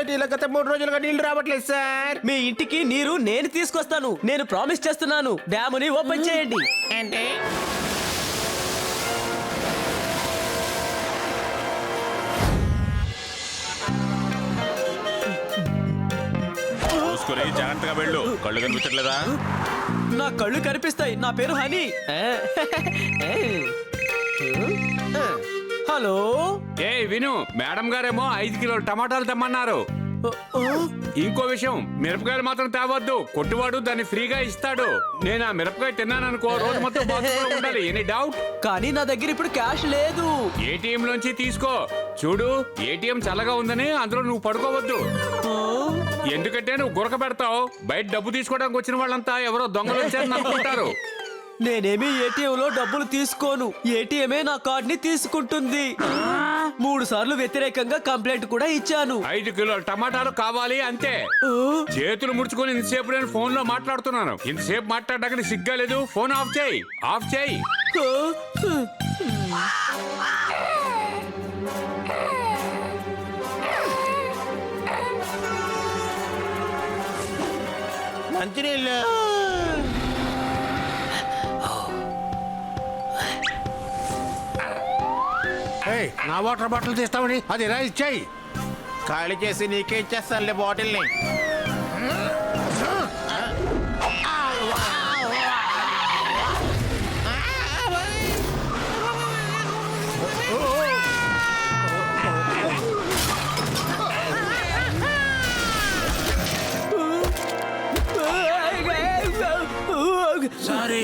పంచాయతీలో గత 3 రోజులుగా నీళ్లు రావట్లేదు సార్. మీ ఇంటికి నీరు నేను తీసుకొస్తాను. నేను ప్రామిస్ చేస్తున్నాను. డ్యాముని ఓపెన్ చేయండి. అంటే చూసుకుని జాగ్రత్తగా వెళ్ళు. కళ్ళు కనిపించట్లేదా? నా కళ్ళు కనిపిస్తాయి. నా పేరు హనీ. హలో. ఏ విను, మేడం గారేమో 5 కిలోలు టమాటాలు తెమ్మన్నారు. ఇంకో విషయం, మిరపకాయలు మాత్రం తేవద్దు. కొట్టువాడు దాన్ని ఫ్రీగా ఇస్తాడు. నేను ఆ మిరపకాయ తిన్నాననుకో, రోజు మొత్తం బాత్రూంలో ఉండాలి. Any doubt? కానీ నా దగ్గర ఇప్పుడు క్యాష్ లేదు. ఏటీఎం లోంచి తీసుకో. చూడు, ఏటీఎం చల్లగా ఉందని అందులో నువ్వు పడుకోవద్దు. ఎందుకంటే నువ్వు గురక పెడతావు. బయట డబ్బు తీసుకోవడానికి వచ్చిన వాళ్ళంతా ఎవరో దొంగలు వచ్చారని అనుకుంటారు. నేనేమి ఏటీఎం లో డబ్బులు తీసుకోను. ఏటీఎమే నా కార్డ్ ని తీసుకుంటుంది. 3 సార్లు వ్యతిరేకంగా కంప్లైంట్ కూడా ఇచ్చాను. 5 కిలోల టమాటాలు కావాలి అంతే. చేతులు ముడుచుకొని ఇంతసేపు నేను ఫోన్ లో మాట్లాడుతున్నాను. ఇంతసేపు మాట్లాడడానికి సిగ్గా లేదు. ఫోన్ ఆఫ్ చేయి, ఆఫ్ చేయి. మంచినీళ్ళు. నా వాటర్ బాటిల్ తీస్తామని అది ఇలా ఇచ్చాయి. ఖాళీ చేసి నీకే ఇచ్చేస్తానులే బాటిల్ని. సారీ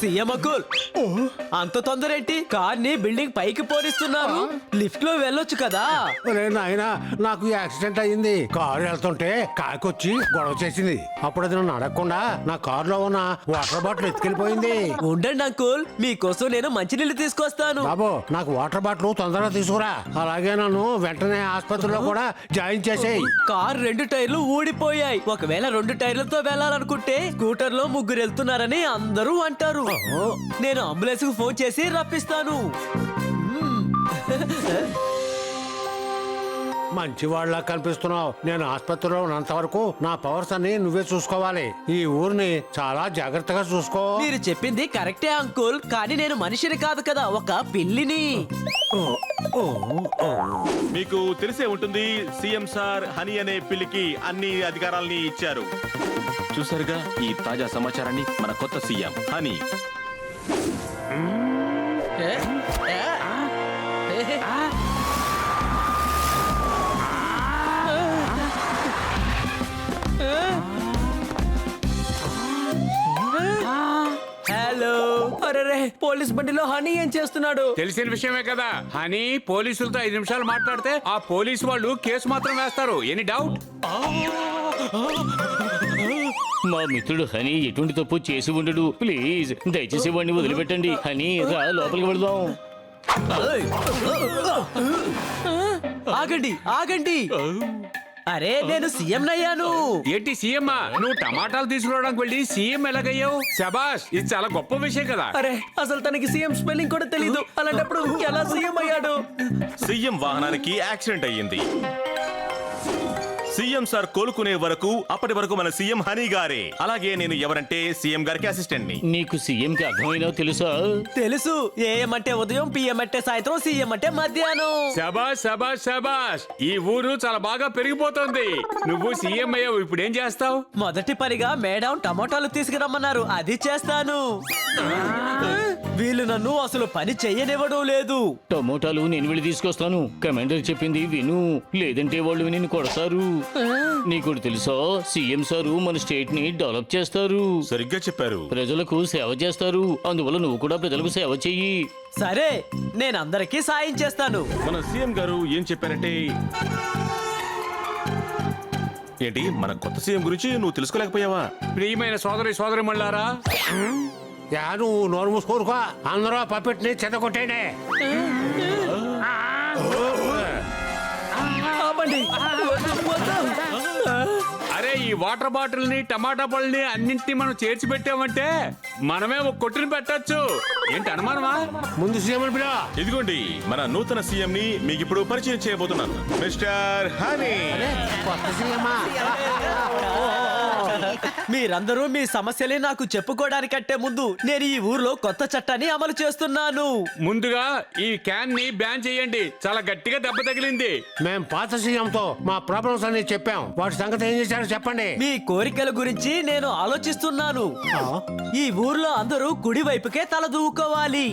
సీఎం అకుల్, అంత తొందర ఏంటి? కార్ ని బిల్డింగ్ పైకి పోనిస్తున్నారు. లిఫ్ట్ లో వెళ్ళొచ్చు కదా. నాయనా, నాకు యాక్సిడెంట్ అయ్యింది. కారు వెళ్తుంటే కాకొచ్చి గొడవ చేసింది. అప్పుడు అది నన్ను అడగకుండా నా కారులో ఉన్న వాటర్ బాటిల్ ఎత్తుకెళ్ళిపోయింది. ఉండండి అంకుల్, మీకోసం నేను మంచినీళ్ళు తీసుకొస్తాను. బాబు, నాకు వాటర్ బాటిల్ తొందరగా తీసుకురా. అలాగే నన్ను వెంటనే ఆసుపత్రిలో కూడా జాయిన్ చేసేయి. కార్ 2 టైర్లు ఊడిపోయాయి. ఒకవేళ 2 టైర్లతో వెళ్ళాలనుకుంటే స్కూటర్ లో 3 వెళ్తున్నారని అందరూ అంటారు. నేను అంబులెన్స్ కు ఫోన్ చేసి రప్పిస్తాను. మంచి వాళ్ళ కనిపిస్తున్నావు. నేను ఆసుపత్రిలో ఉన్నంత వరకు నా పవర్స్ అన్ని నువ్వే చూసుకోవాలి. ఈ ఊరిని చాలా జాగ్రత్తగా చూసుకో. మీరు చెప్పింది కరెక్టే అంకుల్, కానీ నేను మనిషిని కాదు కదా, ఒక పిల్లిని. మీకు తెలిసే ఉంటుంది, సీఎం సార్ హనీ అనే పిల్లికి అన్ని అధికారాలని ఇచ్చారు. చూసారుగా ఈ తాజా సమాచారాన్ని మన కొత్త సీఎం హనీ. హలో. అరే, పోలీస్ బండిలో హనీ ఏం చేస్తున్నాడు? తెలిసిన విషయమే కదా. హనీ పోలీసులతో 5 నిమిషాలు మాట్లాడితే ఆ పోలీసు వాళ్ళు కేసు మాత్రం వేస్తారు. Any doubt? మా మిత్రుడు హనీ ఎటువంటి తప్పు చేసి ఉండడు. ప్లీజ్ దయచేసి వాడిని వదిలిపెట్టండి. హనీ రా, లోపలికి వెళదాం. ఆగండి, ఆగండి. అరే, నేను సీఎం నయ్యాను. ఏంటి సీఎం? నువ్వు టమాటాలు తీసుకురావడానికి వెళ్ళి సీఎం ఎలాగయ్యావు? శబాష్, ఇది చాలా గొప్ప విషయం కదా. అరే, అసలు తనకి సీఎం స్పెల్లింగ్ కూడా తెలీదు. అలాంటప్పుడు ఎలా సీఎం అయ్యాడు? సీఎం వాహనానికి యాక్సిడెంట్ అయ్యింది. సీఎం సార్ కోలుకునే వరకు, అప్పటి వరకు మన సీఎం హనీ గారే. అలాగే నేను ఎవరంటే సీఎం గారికి అసిస్టెంట్ ని. నీకు సీఎం కి అర్థమైనా తెలుసా? తెలుసు. ఏఎం అంటే ఉదయం, పిఎం అంటే సాయంత్రం, సీఎం అంటే మధ్యాహ్నం. శబాష్ శబాష్ శబాష్, ఈ ఊరు చాలా బాగా పెరిగిపోతుంది. నువ్వు సీఎం అయ్యావు, ఇప్పుడు ఏం చేస్తావు? మొదటి పనిగా మేడం టమాటాలు తీసుకురమ్మన్నారు, అది చేస్తాను. వీళ్ళు నన్ను అసలు పని చెయ్యనివ్వడం లేదు. టమోటాలు నేను వెళ్ళి తీసుకొస్తాను. కమాండర్ చెప్పింది విను, లేదంటే వాళ్ళు నిన్ను కొడతారు. నీకు తెలుసా, సీఎం సారు మన స్టేట్ ని డెవలప్ చేస్తారు. సరిగ్గా చెప్పారు. ప్రజలకు సేవ చేస్తారు. అందువల్ల నువ్వు కూడా ప్రజలకు సేవ చెయ్యి. సరే, నేను అందరికీ సాయం చేస్తాను. మన సీఎం గారు ఏం చెప్పారంటే, ఏంటి మన కొత్త సీఎం గురించి నువ్వు తెలుసుకోలేకపోయావా? ప్రియమైన సోదరి మళ్ళారా, నువ్వు నోరు మూసుకోరుకో. అందరూ పప్పెట్ని చెదకొట్టేనే. ఆపండి. అరే ఈ వాటర్ బాటిల్ ని టమాటా పళ్ళని అన్నింటినీ మనం చేర్చి పెట్టామంటే మనమే ఒక కొట్టుని పెట్టచ్చు. ఏంటి అనుమానమా? ముందు సీఎం అని పిలవ. ఇదిగోండి మన నూతన సీఎం ని మీకు ఇప్పుడు పరిచయం చేయబోతున్నాను, మిస్టర్ హనీ. కొత్త సీఎమా? మీరందరూ మీ సమస్యలే నాకు చెప్పుకోవడానికంటే ముందు నేను ఈ ఊర్లో కొత్త చట్టాన్ని అమలు చేస్తున్నాను. ముందుగా ఈ క్యాన్ ని బ్యాన్ చేయండి. చాలా గట్టిగా దెబ్బ తగిలింది. మేం పాత సీఎం తో మా ప్రాబ్లమ్స్ అన్ని చెప్పాం. వాటి సంగతి ఏం చేశారో చెప్పండి. మీ కోరికల గురించి నేను ఆలోచిస్తున్నాను. ఈ ఊర్లో అందరూ కుడి వైపుకే తల దూకోవాలి.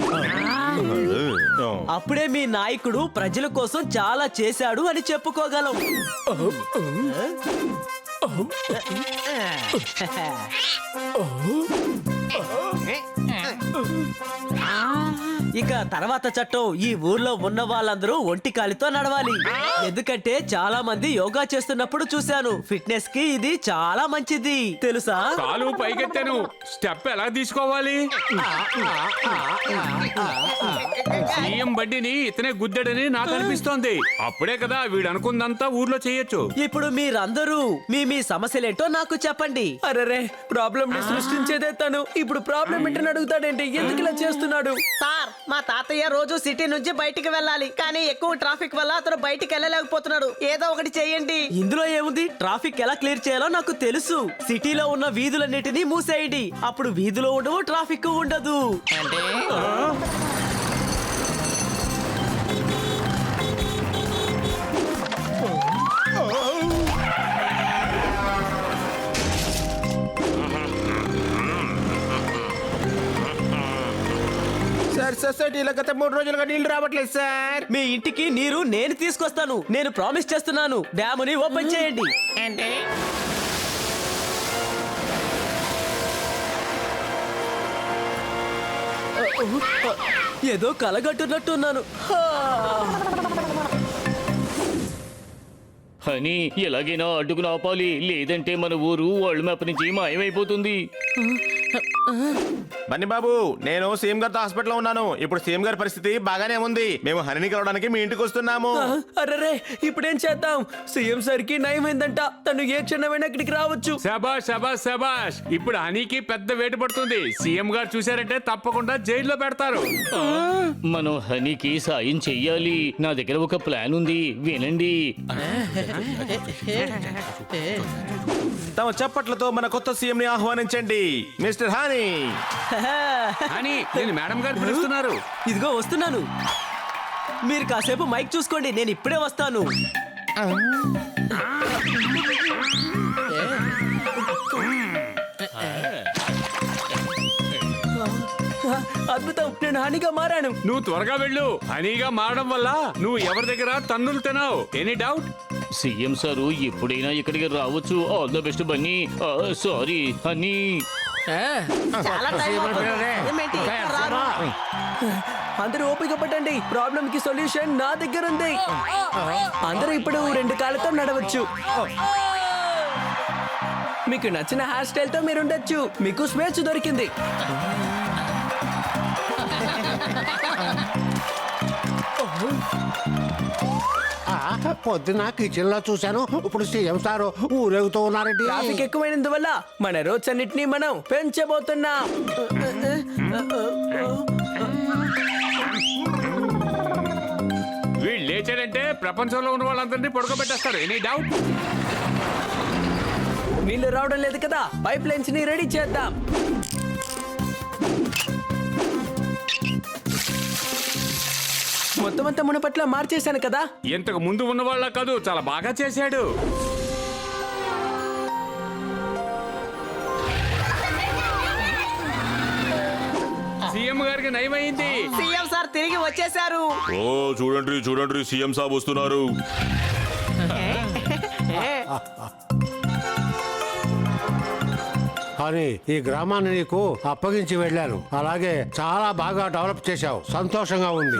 అప్పుడే మీ నాయకుడు ప్రజల కోసం చాలా చేశాడు అని చెప్పుకోగలం. ఇక తర్వాత చట్టం ఈ ఊర్లో ఉన్న వాళ్ళందరూ ఒంటి కాలితో నడవాలి. ఎందుకంటే చాలా మంది యోగా చేస్తున్నప్పుడు చూశాను. ఫిట్నెస్ కి ఇది చాలా మంచిది తెలుసా? కాలు పైకెత్తాను. స్టెప్ ఎలా తీసుకోవాలి? సీఎం బండిని ఇతనే గుద్దాడని నాకు అనిపిస్తోంది. అప్పుడే కదా వీడు అనుకుందంతా ఊర్లో చేయొచ్చు. ఇప్పుడు మీరందరూ మీ సమస్యలేంటో నాకు చెప్పండి. అరే ప్రాబ్లం ని సృష్టించేదే తను. ఇప్పుడు ప్రాబ్లం ఏంటని అడుగుతాడేంటి? ఎందుకు ఇలా చేస్తున్నాడు? సార్, మా తాతయ్య రోజు సిటీ నుంచి బయటికి వెళ్ళాలి, కానీ ఎక్కువ ట్రాఫిక్ వల్ల అతను బయటికి వెళ్ళలేకపోతున్నాడు. ఏదో ఒకటి చేయండి. ఇందులో ఏముంది? ట్రాఫిక్ ఎలా క్లియర్ చేయాలో నాకు తెలుసు. సిటీలో ఉన్న వీధులన్నిటినీ మూసేయండి. అప్పుడు వీధిలో ఉండవు, ట్రాఫిక్ ఉండదు. సార్ సొసైటీలో గత 3 రోజులుగా నీళ్లు రావట్లేదు సార్. మీ ఇంటికి నీరు నేను తీసుకొస్తాను. నేను ప్రామిస్ చేస్తున్నాను. డ్యాముని ఓపెన్ చేయండి. అంటే ఏదో కలగట్టున్నట్టున్నాను. అని ఎలాగైనా అడ్డుకుని ఆపాలి, లేదంటే మన ఊరు వరల్డ్ మ్యాప్ నుంచి మాయమైపోతుంది. బన్నీ బాబు, నేను సీఎం గారితో హాస్పిటల్లో ఉన్నాను. ఇప్పుడు సీఎం గారి పరిస్థితి బాగానే ఉంది. మేము హరిని కలవడానికి మీ ఇంటికి వస్తున్నాము. అరే ఇప్పుడేం చేద్దాం? సీఎం సార్ కి నయమైందంట. తను ఏ క్షణమైనా ఇక్కడికి రావచ్చు. శబాష్ శబాష్ శబాష్. ఇప్పుడు హనీకి పెద్ద వేటు పడుతుంది. సీఎం గారు చూశారంటే తప్పకుండా జైల్లో పెడతారు. మనం హనీకి సాయం చెయ్యాలి. నా దగ్గర ఒక ప్లాన్ ఉంది, వినండి. తమ చప్పట్లతో మన కొత్త సీఎం ని ఆహ్వానించండి, మిస్టర్ హనీ. అని నేను మేడం గారు పిలుస్తున్నారు. ఇదిగో వస్తున్నాను. మీరు కాసేపు మైక్ చూసుకోండి, నేను ఇప్పుడే వస్తాను. అద్భుతం, నేను హానిగా మారాను. నువ్వు త్వరగా వెళ్ళు. హనీగా మారడం వల్ల నువ్వు ఎవరి దగ్గర తన్నులు తినావు. Any doubt? సీఎం సారు ఎప్పుడైనా ఇక్కడికి రావచ్చు. All the best Bunny. Sorry honey. చాలా టైం అవుతుంది. ఏమేంటి? రారు. అందరూ ఓపిక పట్టండి. ప్రాబ్లం కి సొల్యూషన్ నా దగ్గర ఉంది. అందరూ ఇప్పుడు 2 కాళ్ళతో నడవచ్చు. మీకు నచ్చిన హెయిర్ స్టైల్ తో మీరు ఉండొచ్చు. మీకు స్వేచ్ఛ దొరికింది. పొద్దున కిచెన్ లో చూశాను. ఇప్పుడు సీఎం సారు ఊరేగుతూ ఉన్నారండి. ట్రాఫిక్ ఎక్కువైనందువల్ల మన రోడ్స్ అన్నిటినీ మనం పెంచబోతున్నాం. వీళ్ళు లేచాడంటే ప్రపంచంలో ఉన్న వాళ్ళందరినీ పడుకోబెట్టేస్తారు. Any doubt? నీళ్లు రావడం లేదు కదా, పైప్ లైన్స్ ని రెడీ చేద్దాం. మొత్తం అంతా మునపట్ల మార్చేశాను కదా. ఇంతకు ముందు ఉన్న వాళ్ళ కాదు, చాలా బాగా చేశాడు. సీఎం గారికి నయమైంది. సీఎం సార్ తిరిగి వచ్చేసారు. ఓ చూడండి చూడండి, సీఎం సాబ్ వస్తున్నారు. అని ఈ గ్రామాన్ని నీకు అప్పగించి వెళ్ళాను. అలాగే చాలా బాగా డెవలప్ చేశావు. సంతోషంగా ఉంది.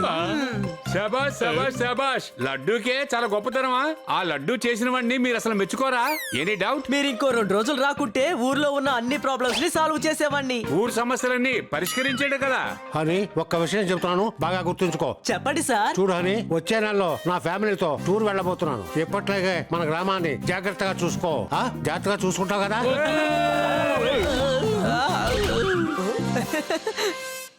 శబాష్ శబాష్ శబాష్. లడ్డూకే చాలా గొప్పతనమా? ఆ లడ్డూ చేసిన వాడిని మీరు అసలు మెచ్చుకోరా? Any doubt? మీరు ఇంకో 2 రోజులు రాకుంటే ఊర్లో ఉన్న అన్ని ప్రాబ్లమ్స్ ని సాల్వ్ చేసేవాడిని. ఊరు సమస్యలన్నీ పరిష్కరించాడు కదా. అని ఒక్క విషయం చెప్తున్నాను, బాగా గుర్తుంచుకో. చెప్పండి సార్. చూడు అని వచ్చే నెలలో నా ఫ్యామిలీతో టూర్ వెళ్ళబోతున్నాను. ఎప్పట్లాగే మన గ్రామాన్ని జాగ్రత్తగా చూసుకో. జాగ్రత్తగా చూసుకుంటావు కదా?